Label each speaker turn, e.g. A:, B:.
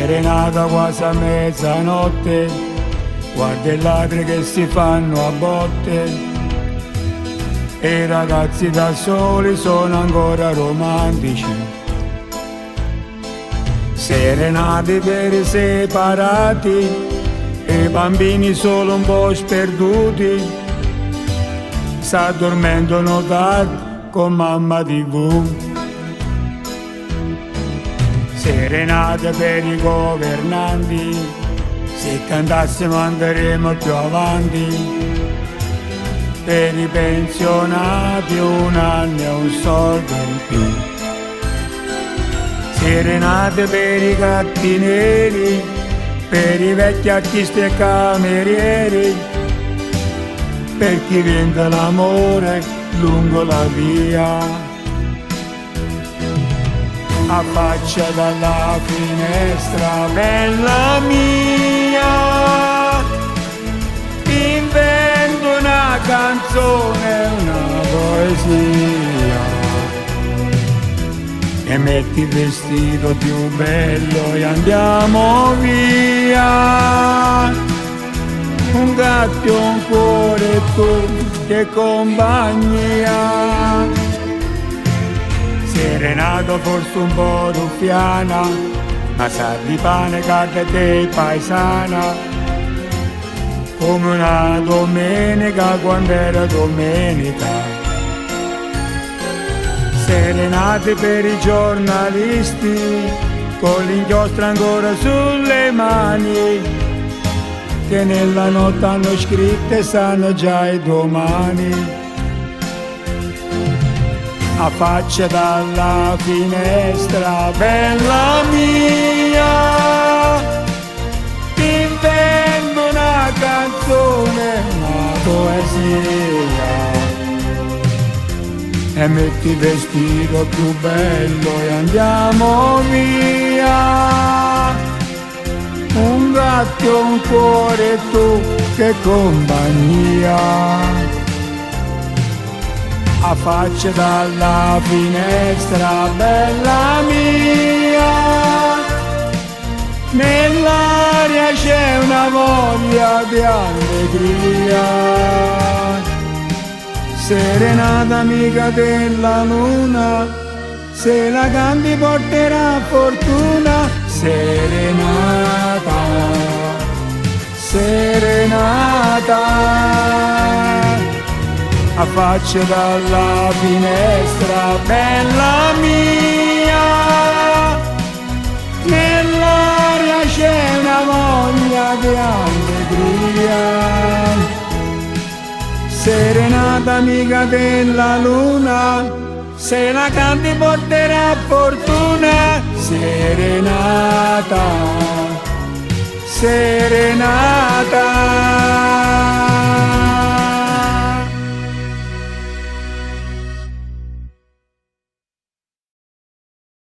A: serenata quasi a mezzanotte, guarda i ladri che si fanno a botte, e i ragazzi da soli sono ancora romantici. Serenate per i separati, e i bambini solo un po' sperduti, s'addormentano tardi con mamma TV. Serenate per i governanti, se cantassimo andremo più avanti. Per i pensionati un anno e un soldo in più. Serenate per i gatti neri, per i vecchi artisti e camerieri, per chi vende l'amore lungo la via. Affaccia dalla finestra, bella mia, invento una canzone, una poesia, e metti il vestito più bello e andiamo via. Un gatto, un cuore, tu che compagnia. Serenato forse un po' ruffiana, ma sa di pane, carne e paesana, come una domenica quando era domenica. Serenate per i giornalisti, con l'inchiostro ancora sulle mani, che nella notte hanno scritto e sanno già i domani. Affaccia dalla finestra, bella mia, invento una canzone, una poesia, e metti il vestito più bello e andiamo via. Un gatto, un cuore, tu che compagnia. Affaccia dalla finestra, bella mia, nell'aria c'è una voglia di allegria. Serenata amica della luna, se la canti porterà fortuna. Serenata, serenata, affaccia dalla finestra, bella mia, nell'aria c'è una voglia di allegria. Serenata amica della luna, se la canti porterà fortuna. Serenata, serenata.